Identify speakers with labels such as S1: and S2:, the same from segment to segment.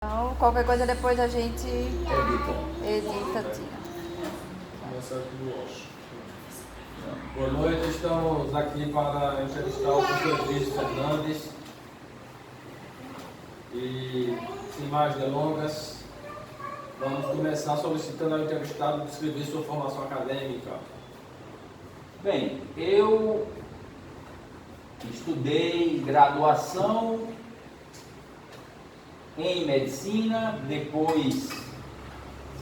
S1: Então, qualquer coisa depois a gente edita,
S2: Ok.
S1: tira.
S2: Começar aqui do Osh. Boa noite, estamos aqui para entrevistar o professor Luiz Fernandes. E, sem mais delongas, vamos começar solicitando ao entrevistado descrever sua formação acadêmica.
S3: Bem, eu estudei graduação em medicina, depois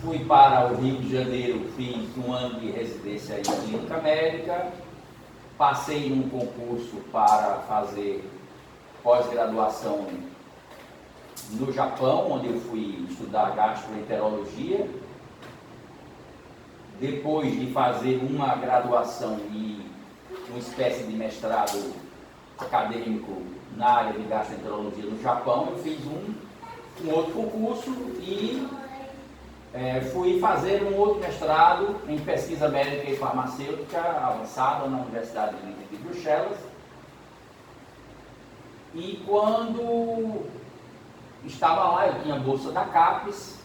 S3: fui para o Rio de Janeiro, fiz um ano de residência em clínica médica, passei num concurso para fazer pós-graduação no Japão, onde eu fui estudar gastroenterologia. Depois de fazer uma graduação e uma espécie de mestrado acadêmico na área de gastroenterologia no Japão, eu fiz um outro concurso e fui fazer um outro mestrado em pesquisa médica e farmacêutica avançada na Universidade de Bruxelas. E quando estava lá, eu tinha bolsa da CAPES.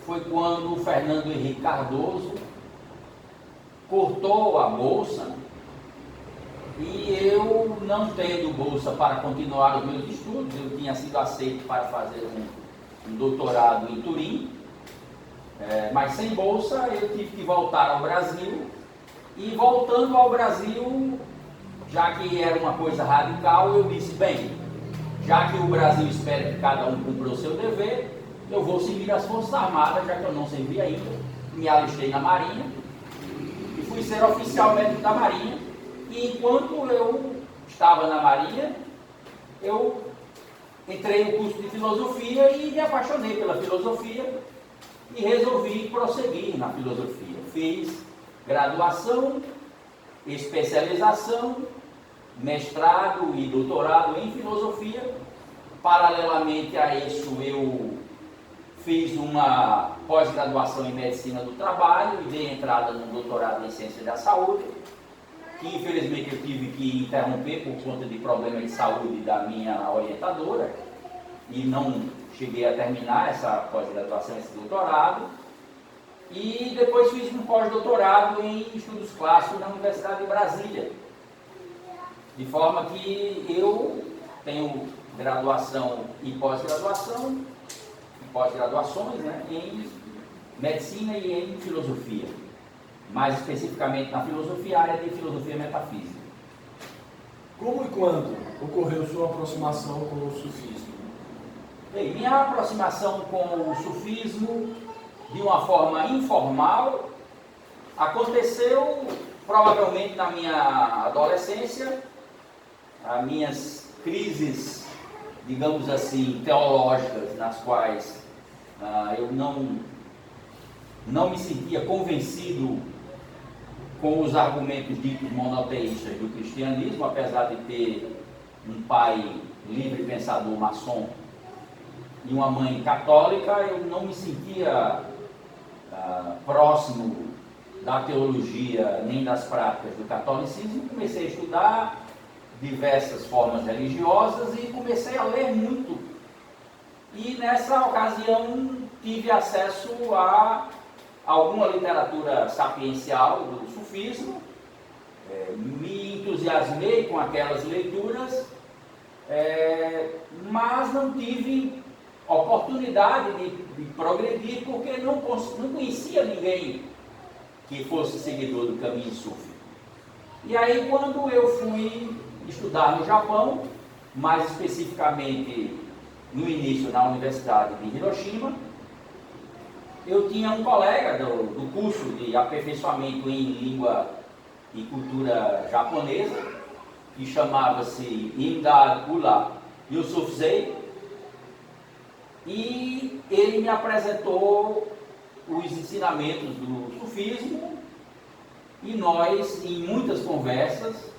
S3: Foi quando o Fernando Henrique Cardoso cortou a bolsa e eu, não tendo bolsa para continuar os meus estudos, eu tinha sido aceito para fazer um doutorado em Turim, mas sem bolsa eu tive que voltar ao Brasil. E voltando ao Brasil, já que era uma coisa radical, eu disse, bem, já que o Brasil espera que cada um cumpra o seu dever, eu vou seguir as Forças Armadas, já que eu não servi ainda. Me alistei na Marinha e fui ser oficial médico da Marinha. E enquanto eu estava na Marinha, eu entrei no curso de filosofia e me apaixonei pela filosofia e resolvi prosseguir na filosofia. Fiz graduação, especialização, mestrado e doutorado em filosofia. Paralelamente a isso, eu fiz uma pós-graduação em medicina do trabalho e dei entrada no doutorado em ciência da saúde, que infelizmente eu tive que interromper por conta de problemas de saúde da minha orientadora e não cheguei a terminar essa pós-graduação, esse doutorado. E depois fiz um pós-doutorado em estudos clássicos na Universidade de Brasília, de forma que eu tenho graduação e pós-graduação, pós-graduações, né, em medicina e em filosofia, mais especificamente na filosofia, área de filosofia metafísica.
S2: Como e quando ocorreu sua aproximação com o sufismo?
S3: Bem, minha aproximação com o sufismo, de uma forma informal, aconteceu provavelmente na minha adolescência. As minhas crises, digamos assim, teológicas, nas quais eu não me sentia convencido com os argumentos ditos monoteístas do cristianismo, apesar de ter um pai livre pensador maçom e uma mãe católica, eu não me sentia próximo da teologia nem das práticas do catolicismo. Comecei a estudar diversas formas religiosas e comecei a ler muito. E nessa ocasião tive acesso a alguma literatura sapiencial do sufismo, me entusiasmei com aquelas leituras, mas não tive oportunidade de progredir porque não conhecia ninguém que fosse seguidor do caminho sufi. E aí, quando eu fui estudar no Japão, mais especificamente no início na Universidade de Hiroshima, eu tinha um colega do curso de aperfeiçoamento em língua e cultura japonesa, que chamava-se Imdad Ullah Yusufzei, e ele me apresentou os ensinamentos do sufismo, e nós, em muitas conversas,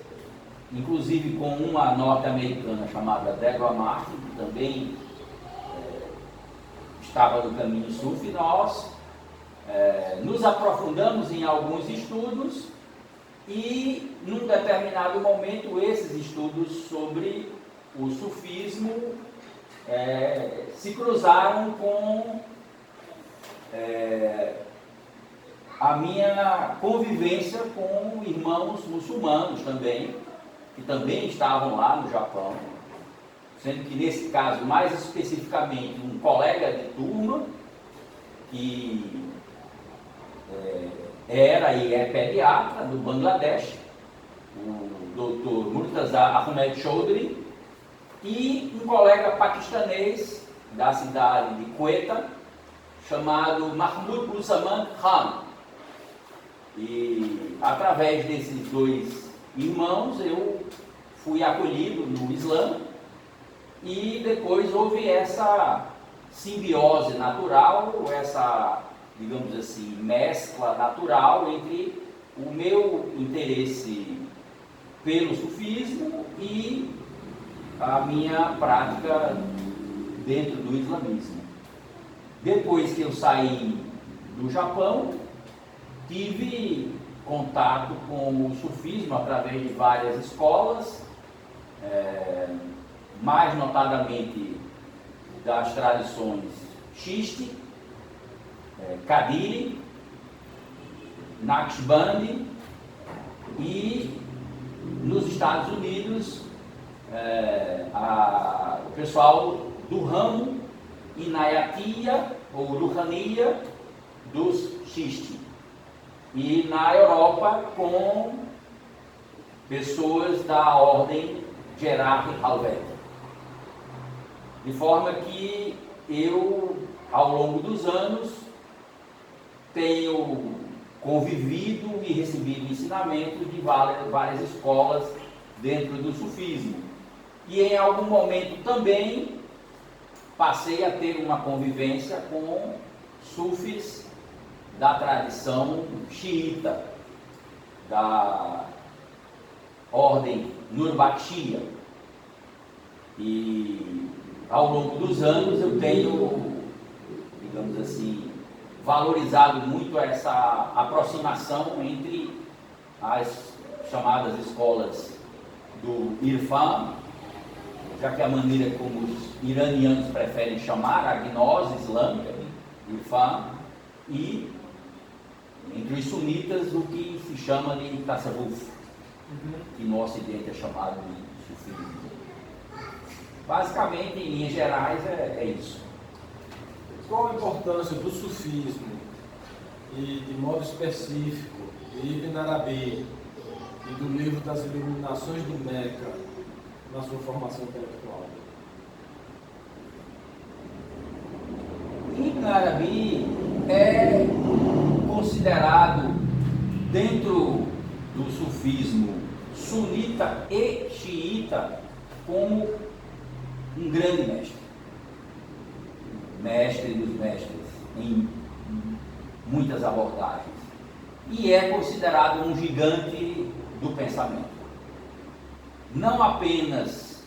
S3: inclusive com uma norte-americana chamada Deborah Martin, que também estava no caminho sufi, nós nos aprofundamos em alguns estudos e, num determinado momento, esses estudos sobre o sufismo se cruzaram com a minha convivência com irmãos muçulmanos também, que também estavam lá no Japão, sendo que nesse caso, mais especificamente, um colega de turma, que era e é pediatra do Bangladesh, o Dr. Murtaza Ahmed Choudhury, e um colega paquistanês da cidade de Quetta, chamado Mahmoud Musaman Khan. E através desses dois irmãos eu fui acolhido no Islã, e depois houve essa simbiose natural, essa, digamos assim, mescla natural entre o meu interesse pelo sufismo e a minha prática dentro do islamismo. Depois que eu saí do Japão, tive contato com o sufismo através de várias escolas, mais notadamente das tradições Chiste, Qadiri, Naqshbandi, e nos Estados Unidos o pessoal do ramo Inayatiya ou Ruhaniya dos Chiste, e na Europa com pessoas da ordem Gerard Halvet. De forma que eu, ao longo dos anos, tenho convivido e recebido ensinamentos de várias escolas dentro do sufismo. E em algum momento também passei a ter uma convivência com sufis da tradição xiita, da ordem Nurbakshiya. E ao longo dos anos eu tenho, digamos assim, valorizado muito essa aproximação entre as chamadas escolas do Irfan, já que é a maneira como os iranianos preferem chamar a gnose islâmica, Irfan, e entre os sunitas o que se chama de Tasawwuf, que no ocidente é chamado de sufismo. Basicamente, em linhas gerais, é isso.
S2: Qual a importância do sufismo e, de modo específico, de Ibn Arabi e do livro das Iluminações do Meca na sua formação intelectual?
S3: Ibn Arabi é considerado, dentro do sufismo sunita e xiita, como um grande mestre dos mestres em muitas abordagens, e é considerado um gigante do pensamento, não apenas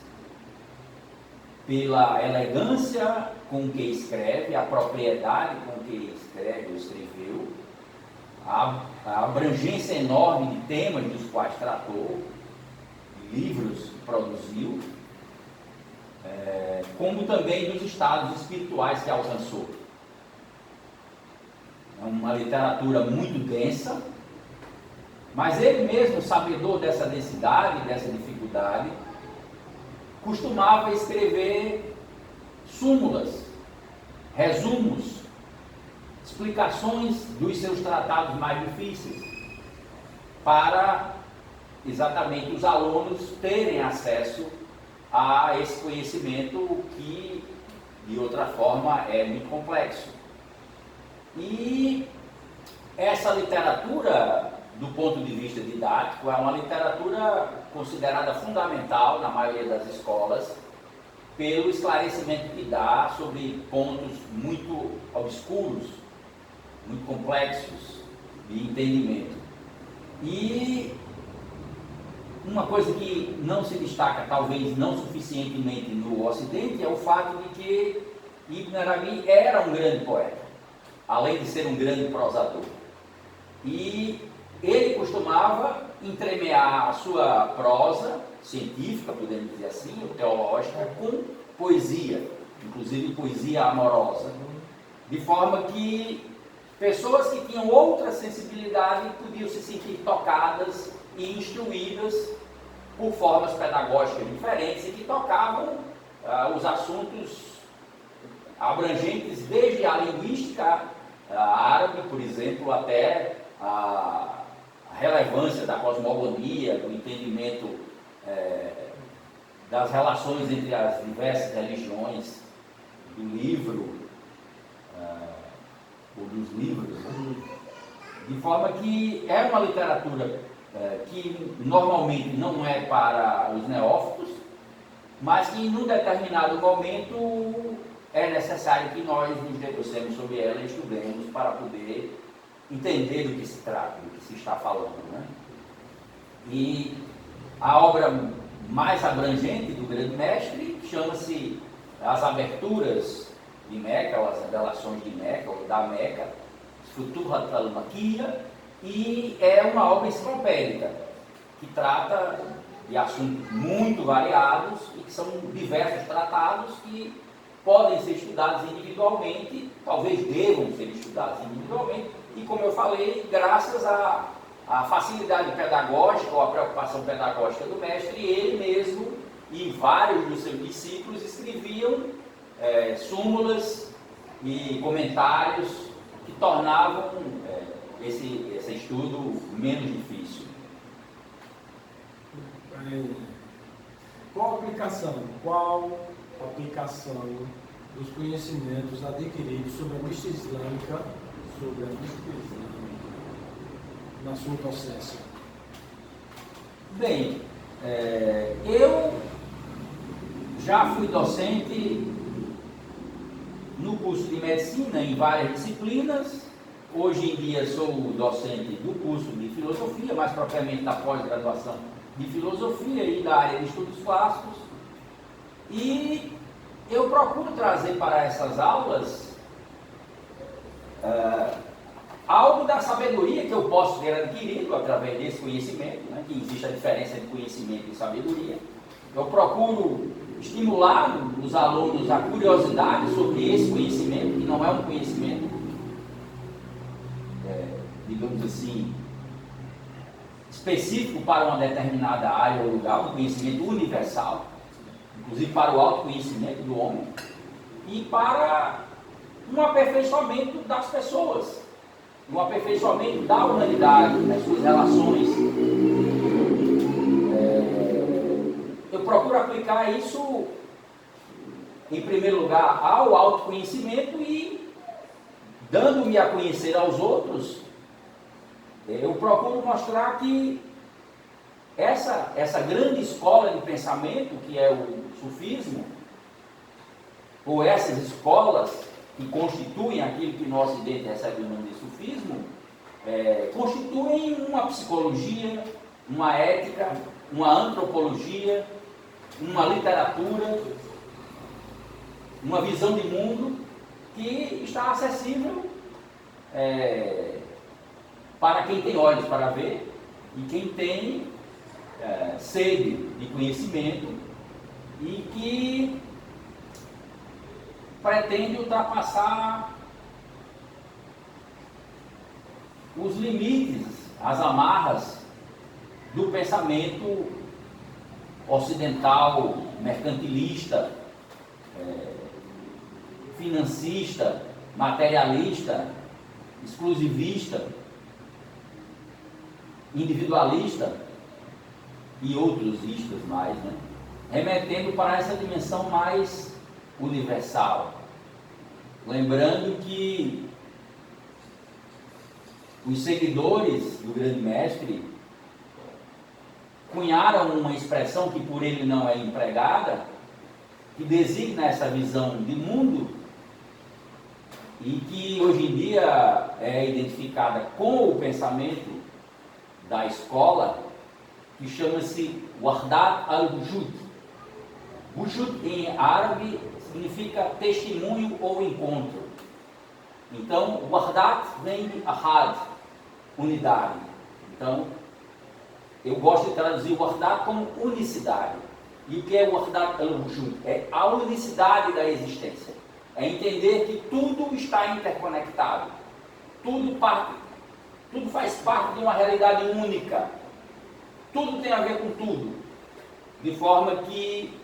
S3: pela elegância com que escreve, a propriedade com que escreve ou escreveu, a abrangência enorme de temas dos quais tratou, livros que produziu, como também dos estados espirituais que alcançou. É uma literatura muito densa, mas ele mesmo, sabedor dessa densidade, dessa dificuldade, costumava escrever súmulas, resumos, explicações dos seus tratados mais difíceis, para exatamente os alunos terem acesso a esse conhecimento que, de outra forma, é muito complexo. E essa literatura, do ponto de vista didático, é uma literatura considerada fundamental na maioria das escolas, pelo esclarecimento que dá sobre pontos muito obscuros, muito complexos de entendimento. E uma coisa que não se destaca, talvez não suficientemente no Ocidente, é o fato de que Ibn Arabi era um grande poeta, além de ser um grande prosador. E ele costumava entremear a sua prosa científica, podemos dizer assim, ou teológica, com poesia. inclusive poesia amorosa, de forma que pessoas que tinham outra sensibilidade podiam se sentir tocadas e instruídas por formas pedagógicas diferentes e que tocavam os assuntos abrangentes desde a linguística árabe, por exemplo, até a relevância da cosmogonia, do entendimento das relações entre as diversas religiões, do livro, ou dos livros, né? De forma que é uma literatura que normalmente não é para os neófitos, mas que em um determinado momento é necessário que nós nos debrucemos sobre ela e estudemos para poder entender do que se trata, do que se está falando, né? E a obra mais abrangente do grande mestre chama-se As Aberturas de Meca, ou As Revelações de Meca, ou da Meca, Futuhat al-Makkiyya, e é uma obra enciclopédica que trata de assuntos muito variados e que são diversos tratados que podem ser estudados individualmente, talvez devam ser estudados individualmente, e como eu falei, graças à facilidade pedagógica ou à preocupação pedagógica do mestre, ele mesmo e vários dos seus discípulos escreviam súmulas e comentários que tornavam esse estudo menos difícil.
S2: Qual a aplicação dos conhecimentos adquiridos sobre a mística islâmica, na sua docência?
S3: Bem, eu já fui docente no curso de medicina em várias disciplinas. Hoje em dia sou docente do curso de filosofia, mais propriamente da pós-graduação de filosofia e da área de estudos clássicos. E eu procuro trazer para essas aulas algo da sabedoria que eu posso ter adquirido através desse conhecimento, né, que existe a diferença de conhecimento e sabedoria. Eu procuro estimular os alunos a curiosidade sobre esse conhecimento, que não é um conhecimento, digamos assim, específico para uma determinada área ou lugar, um conhecimento universal, inclusive para o autoconhecimento do homem, e para um aperfeiçoamento das pessoas, um aperfeiçoamento da humanidade, das suas relações. Eu procuro aplicar isso, em primeiro lugar, ao autoconhecimento e, dando-me a conhecer aos outros, eu procuro mostrar que essa grande escola de pensamento, que é o sufismo, ou essas escolas que constituem aquilo que nós ocidente recebe o nome de sufismo, constituem uma psicologia, uma ética, uma antropologia, uma literatura, uma visão de mundo que está acessível para quem tem olhos para ver e quem tem sede de conhecimento e que pretende ultrapassar os limites, as amarras do pensamento ocidental, mercantilista, financista, materialista, exclusivista, individualista e outros istas mais, né? Remetendo para essa dimensão mais universal. Lembrando que os seguidores do grande mestre cunharam uma expressão que por ele não é empregada, que designa essa visão de mundo e que hoje em dia é identificada com o pensamento da escola, que chama-se Wahdat al-Wujud. Wujud em árabe significa testemunho ou encontro. Então, Wahdat vem de Ahad, unidade. Então, eu gosto de traduzir Wahdat como unicidade. E o que é Wahdat al-Wujud? É a unicidade da existência. É entender que tudo está interconectado. Tudo faz parte de uma realidade única. Tudo tem a ver com tudo. De forma que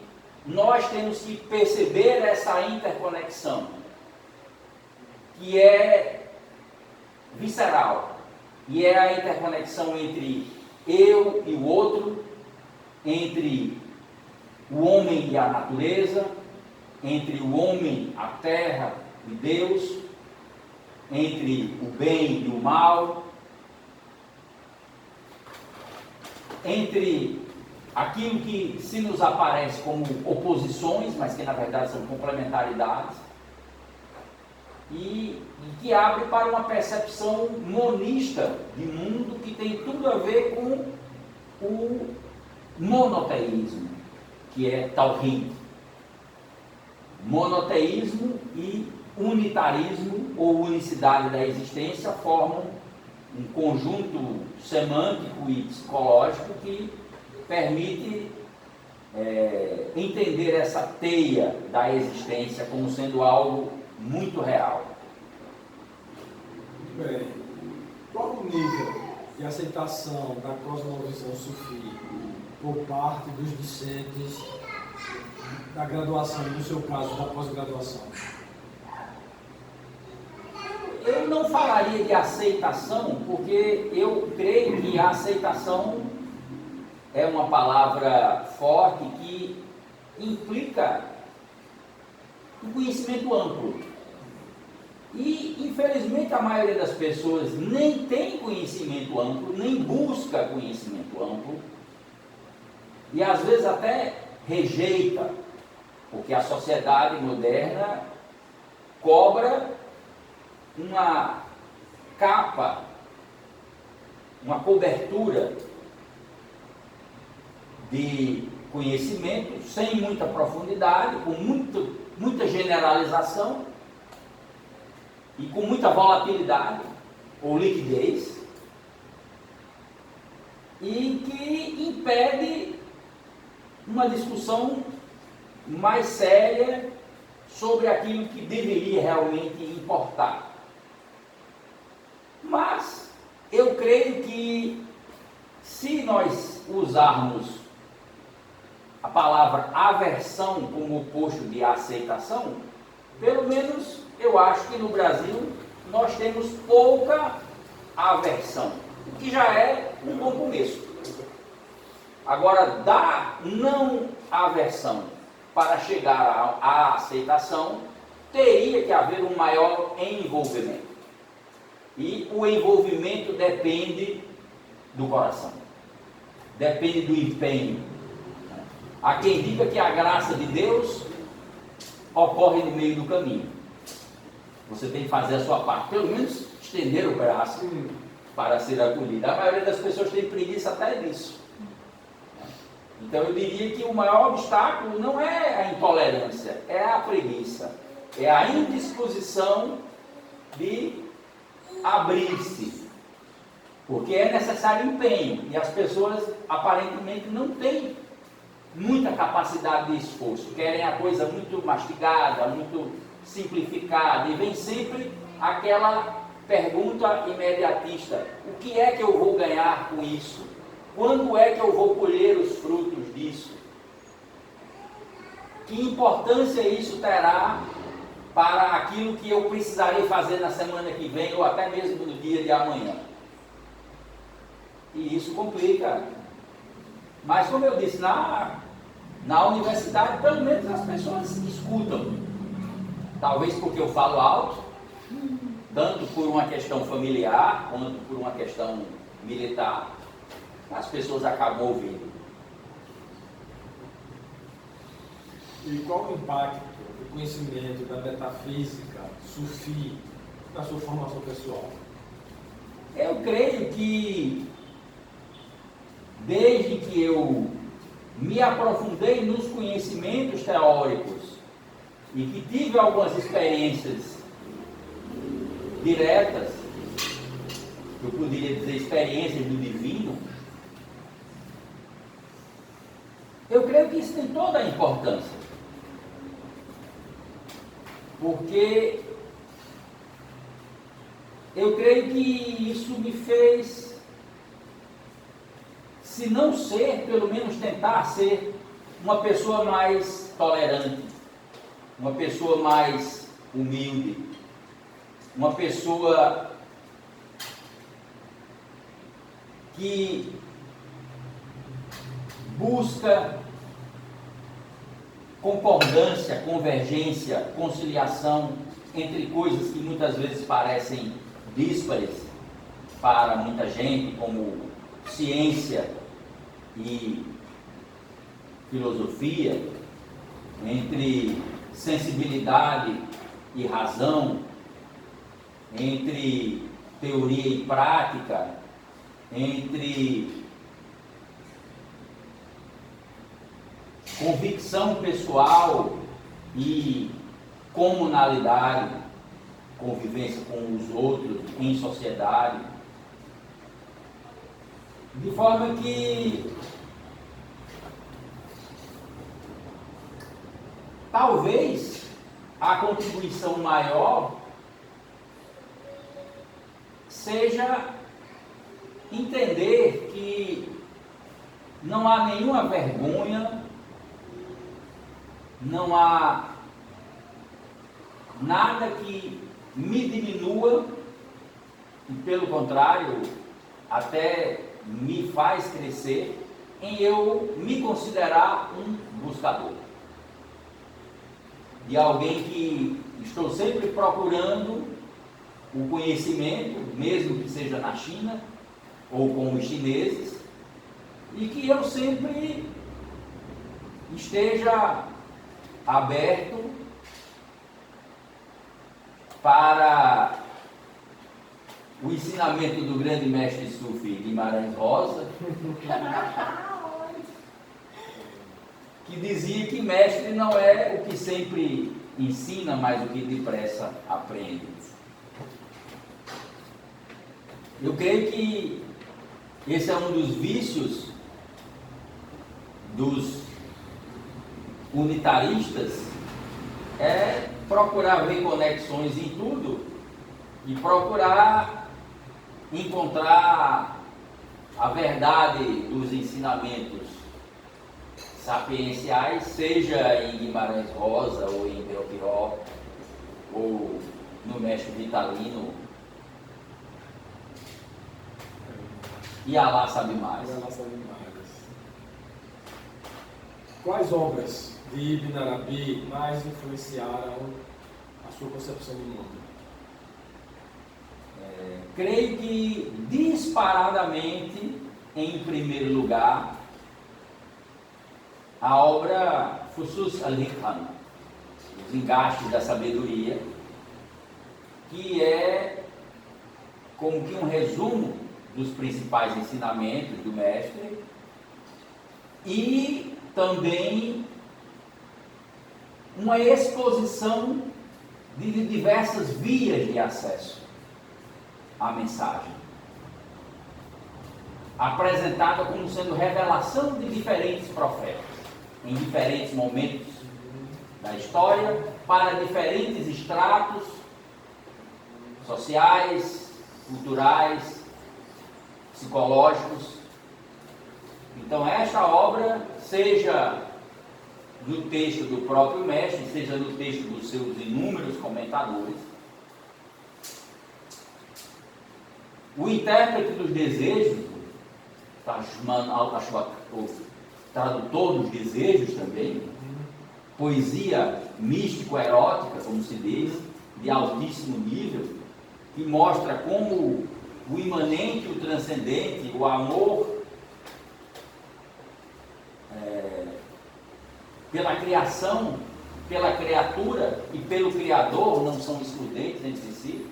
S3: nós temos que perceber essa interconexão, que é visceral. E é a interconexão entre eu e o outro, entre o homem e a natureza, entre o homem, a terra e Deus, entre o bem e o mal, entre aquilo que se nos aparece como oposições, mas que na verdade são complementaridades, e que abre para uma percepção monista de mundo que tem tudo a ver com o monoteísmo, que é Tawhid. Monoteísmo e unitarismo ou unicidade da existência formam um conjunto semântico e psicológico que permite entender essa teia da existência como sendo algo muito real.
S2: Muito bem. Qual o nível de aceitação da cosmovisão sufi por parte dos discentes da graduação, no seu caso, da pós-graduação?
S3: Eu não falaria de aceitação, porque eu creio que a aceitação é uma palavra forte que implica um conhecimento amplo. E, infelizmente, a maioria das pessoas nem tem conhecimento amplo, nem busca conhecimento amplo, e às vezes até rejeita, porque a sociedade moderna cobra uma capa, uma cobertura de conhecimento sem muita profundidade, com muita generalização e com muita volatilidade ou liquidez, e que impede uma discussão mais séria sobre aquilo que deveria realmente importar. Mas eu creio que se nós usarmos a palavra aversão como oposto de aceitação, pelo menos eu acho que no Brasil nós temos pouca aversão, o que já é um bom começo. Agora, da não aversão para chegar à aceitação, teria que haver um maior envolvimento. E o envolvimento depende do coração, depende do empenho. Há quem diga que a graça de Deus ocorre no meio do caminho. Você tem que fazer a sua parte, pelo menos estender o braço para ser acolhido. A maioria das pessoas tem preguiça até disso. Então eu diria que o maior obstáculo não é a intolerância, é a preguiça, é a indisposição de abrir-se, porque é necessário empenho, e as pessoas aparentemente não têm muita capacidade de esforço, querem a coisa muito mastigada, muito simplificada, e vem sempre aquela pergunta imediatista: o que é que eu vou ganhar com isso? Quando é que eu vou colher os frutos disso? Que importância isso terá para aquilo que eu precisarei fazer na semana que vem, ou até mesmo no dia de amanhã? E isso complica. Mas, como eu disse, na universidade, pelo menos as pessoas escutam. Talvez porque eu falo alto, tanto por uma questão familiar, quanto por uma questão militar, as pessoas acabam ouvindo.
S2: E qual o impacto do conhecimento da metafísica sufi na sua formação pessoal?
S3: Eu creio que, desde que eu me aprofundei nos conhecimentos teóricos e que tive algumas experiências diretas, eu poderia dizer experiências do divino, eu creio que isso tem todo importância. Porque eu creio que isso me fez, se não ser, pelo menos tentar ser uma pessoa mais tolerante, uma pessoa mais humilde, uma pessoa que busca concordância, convergência, conciliação entre coisas que muitas vezes parecem díspares para muita gente, como ciência e filosofia, entre sensibilidade e razão, entre teoria e prática, entre convicção pessoal e comunalidade, convivência com os outros em sociedade, de forma que talvez a contribuição maior seja entender que não há nenhuma vergonha, não há nada que me diminua, e pelo contrário, até me faz crescer em eu me considerar um buscador. De alguém que estou sempre procurando o conhecimento, mesmo que seja na China ou com os chineses, e que eu sempre esteja aberto para o ensinamento do grande mestre Sufi Guimarães Rosa, que dizia que mestre não é o que sempre ensina, mas o que depressa aprende. Eu creio que esse é um dos vícios dos unitaristas, é procurar ver conexões em tudo e procurar encontrar a verdade dos ensinamentos sapienciais, seja em Guimarães Rosa, ou em Belchior, ou no mestre Vitalino, e Alá sabe mais.
S2: Quais obras de Ibn Arabi mais influenciaram a sua concepção do mundo?
S3: Creio que disparadamente, em primeiro lugar, a obra Fusus al-Hikam, Os Engastes da Sabedoria, que é como que um resumo dos principais ensinamentos do mestre, e também uma exposição de diversas vias de acesso à mensagem, apresentada como sendo revelação de diferentes profetas, em diferentes momentos da história, para diferentes estratos sociais, culturais, psicológicos. Então esta obra, seja no texto do próprio mestre, seja no texto dos seus inúmeros comentadores, o intérprete dos desejos, o tradutor dos desejos também, poesia místico-erótica, como se diz, de altíssimo nível, que mostra como o imanente, o transcendente, o amor pela criação, pela criatura e pelo Criador não são excludentes entre si.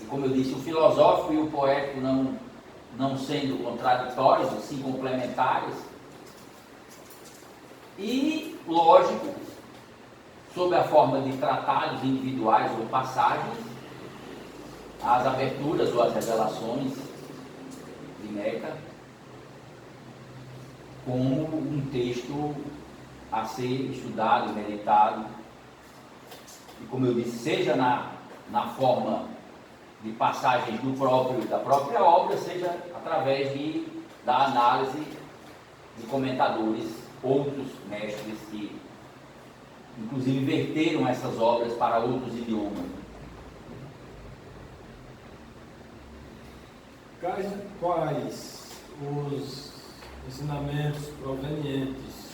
S3: E como eu disse, o filosófico e o poético não sendo contraditórios, e sim complementares. E, lógico, sob a forma de tratados individuais ou passagens, as aberturas ou as revelações de Meca, como um texto a ser estudado, meditado, e como eu disse, seja na forma de passagens da própria obra, seja através da análise de comentadores, outros mestres que inclusive verteram essas obras para outros idiomas.
S2: Quais os ensinamentos provenientes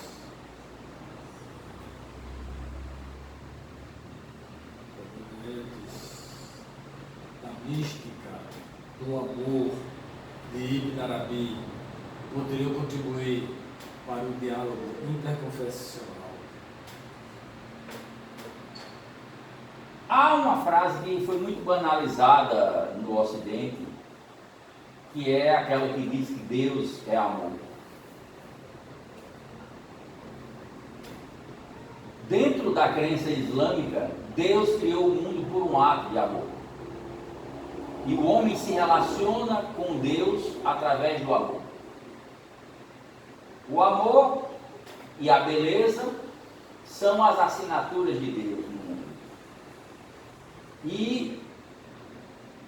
S2: da mística, do amor de Ibn Arabi poderiam contribuir para o diálogo interconfessional?
S3: Há uma frase que foi muito banalizada no Ocidente, que é aquela que diz que Deus é amor. Dentro da crença islâmica, Deus criou o mundo por um ato de amor. E o homem se relaciona com Deus através do amor. O amor e a beleza são as assinaturas de Deus no mundo. E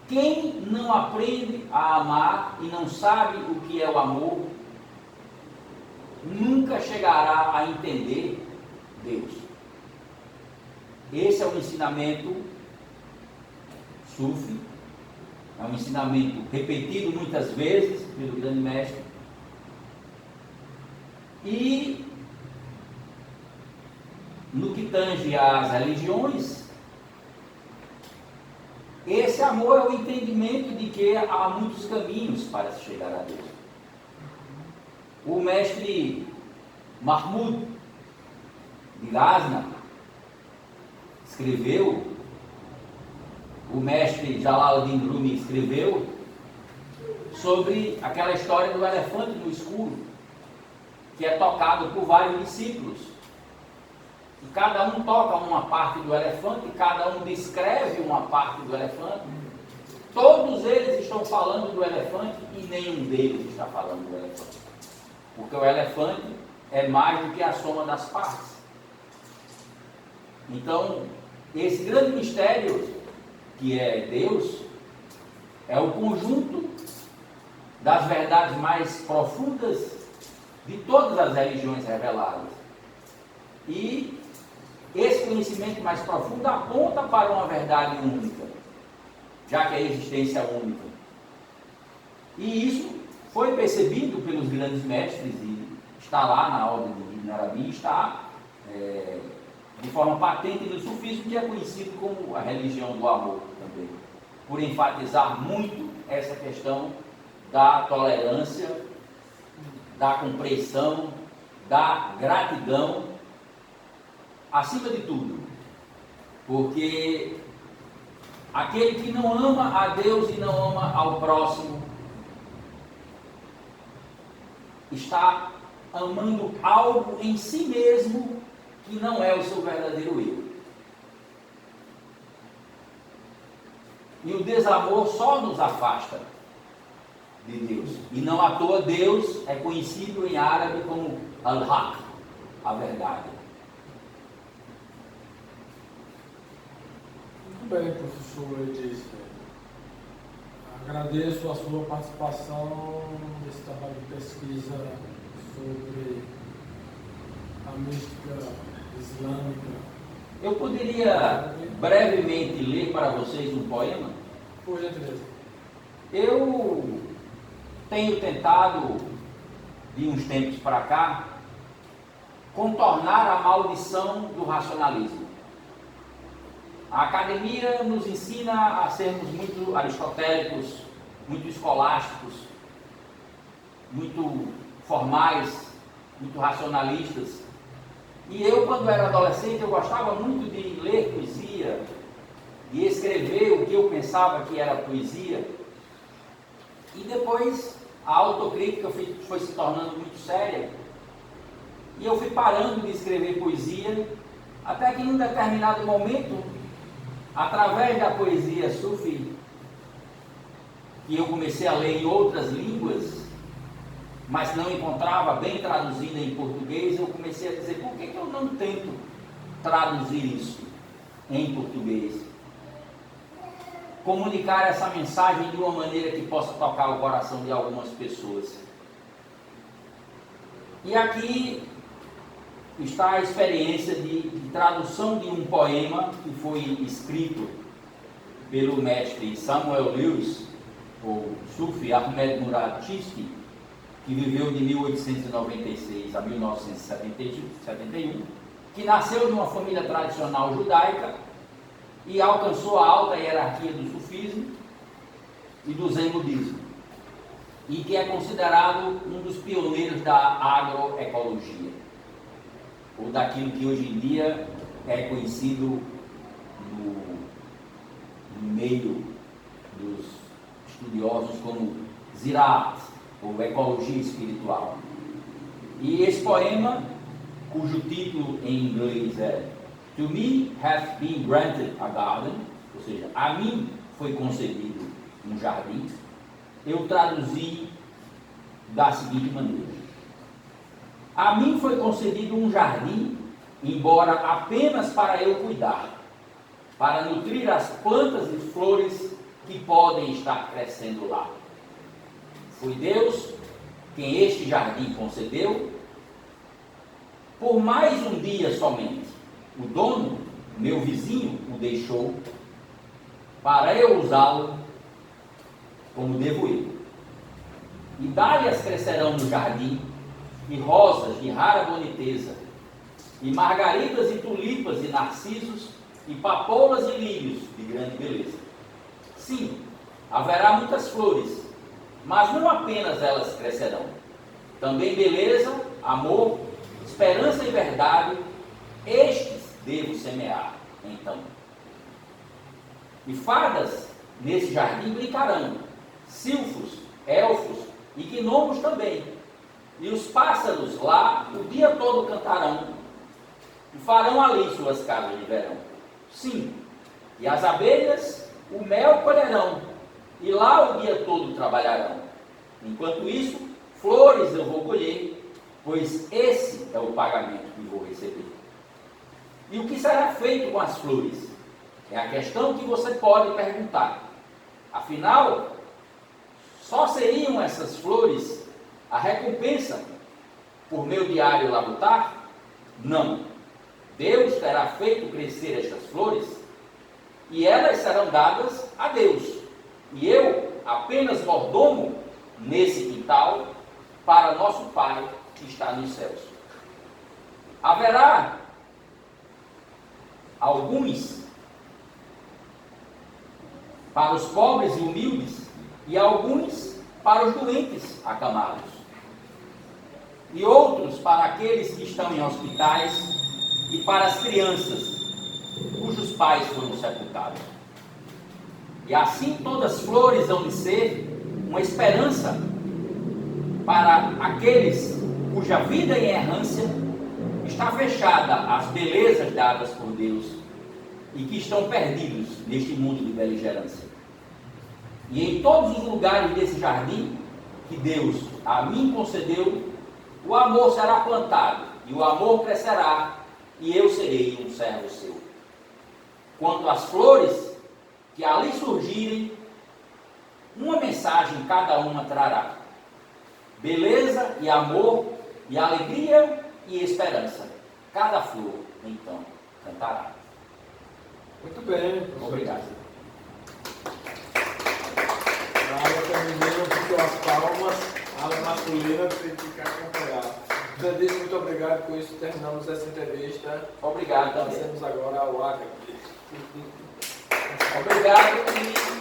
S3: quem não aprende a amar e não sabe o que é o amor, nunca chegará a entender Deus. Esse é um ensinamento sufi, é um ensinamento repetido muitas vezes pelo grande mestre. E no que tange às religiões, esse amor é o entendimento de que há muitos caminhos para se chegar a Deus. O mestre Mahmud de Ghazni escreveu, o mestre Jalaluddin Rumi escreveu sobre aquela história do elefante no escuro, que é tocado por vários discípulos. E cada um toca uma parte do elefante, cada um descreve uma parte do elefante. Todos eles estão falando do elefante e nenhum deles está falando do elefante. Porque o elefante é mais do que a soma das partes. Então, esse grande mistério, que é Deus, é o conjunto das verdades mais profundas de todas as religiões reveladas. E esse conhecimento mais profundo aponta para uma verdade única, já que é a existência única. E isso foi percebido pelos grandes mestres e está lá na obra de Ibn Arabi, está de forma patente no sufismo, que é conhecido como a religião do amor também, por enfatizar muito essa questão da tolerância, da compreensão, da gratidão, acima de tudo, porque aquele que não ama a Deus e não ama ao próximo está amando algo em si mesmo que não é o seu verdadeiro eu. E o desamor só nos afasta de Deus. E não à toa Deus é conhecido em árabe como Al-Haq, a verdade.
S2: Muito bem, professor Edis. Agradeço a sua participação nesse trabalho de pesquisa sobre a mística islâmica.
S3: Eu poderia brevemente ler para vocês um poema?
S2: Por gentileza.
S3: Eu tenho tentado, de uns tempos para cá, contornar a maldição do racionalismo. A academia nos ensina a sermos muito aristotélicos, muito escolásticos, muito formais, muito racionalistas. E eu, quando era adolescente, eu gostava muito de ler poesia, de escrever o que eu pensava que era poesia. E depois a autocrítica foi se tornando muito séria. E eu fui parando de escrever poesia, até que em um determinado momento, através da poesia sufi, que eu comecei a ler em outras línguas, mas não encontrava bem traduzida em português, eu comecei a dizer, por que eu não tento traduzir isso em português? Comunicar essa mensagem de uma maneira que possa tocar o coração de algumas pessoas. E aqui está a experiência de tradução de um poema que foi escrito pelo mestre Samuel Lewis, ou Sufi Ahmed Murad Chishti, que viveu de 1896 a 1971, que nasceu de uma família tradicional judaica e alcançou a alta hierarquia do sufismo e do zen budismo, e que é considerado um dos pioneiros da agroecologia, ou daquilo que hoje em dia é conhecido no meio dos estudiosos como Ziraat, ou ecologia espiritual. E esse poema, cujo título em inglês é To me hath been granted a garden, ou seja, a mim foi concedido um jardim, eu traduzi da seguinte maneira: a mim foi concedido um jardim, embora apenas para eu cuidar, para nutrir as plantas e flores que podem estar crescendo lá. Foi Deus quem este jardim concedeu, por mais um dia somente. O dono, meu vizinho, o deixou para eu usá-lo como devo eu. E dálias crescerão no jardim, e rosas de rara boniteza, e margaridas e tulipas e narcisos, e papoulas e lírios de grande beleza. Sim, haverá muitas flores, mas não apenas elas crescerão. Também beleza, amor, esperança e verdade, estes devo semear, então. E fadas nesse jardim brincarão, silfos, elfos e gnomos também. E os pássaros lá o dia todo cantarão, e farão ali suas casas de verão. Sim, e as abelhas o mel colherão, e lá o dia todo trabalharão. Enquanto isso, flores eu vou colher, pois esse é o pagamento que vou receber. E o que será feito com as flores? É a questão que você pode perguntar. Afinal, só seriam essas flores a recompensa por meu diário labutar? Não. Deus terá feito crescer estas flores e elas serão dadas a Deus. E eu apenas mordomo nesse quintal para nosso Pai que está nos céus. Haverá alguns para os pobres e humildes, e alguns para os doentes acamados, e outros para aqueles que estão em hospitais, e para as crianças cujos pais foram sepultados. E assim todas as flores hão de ser uma esperança para aqueles cuja vida em errância está fechada às belezas dadas por Deus e que estão perdidos neste mundo de beligerância. E em todos os lugares desse jardim que Deus a mim concedeu, o amor será plantado e o amor crescerá e eu serei um servo seu. Quanto às flores que ali surgirem, uma mensagem cada uma trará: beleza e amor e alegria e esperança. Cada flor, então, cantará.
S2: Muito bem, professor.
S3: Obrigado.
S2: A ala feminina ficou as palmas, a ala masculina tem que ficar acompanhada. Jandir, muito obrigado. Com isso terminamos essa entrevista.
S3: Obrigado também.
S2: Passamos agora ao Ágape.
S3: Obrigado e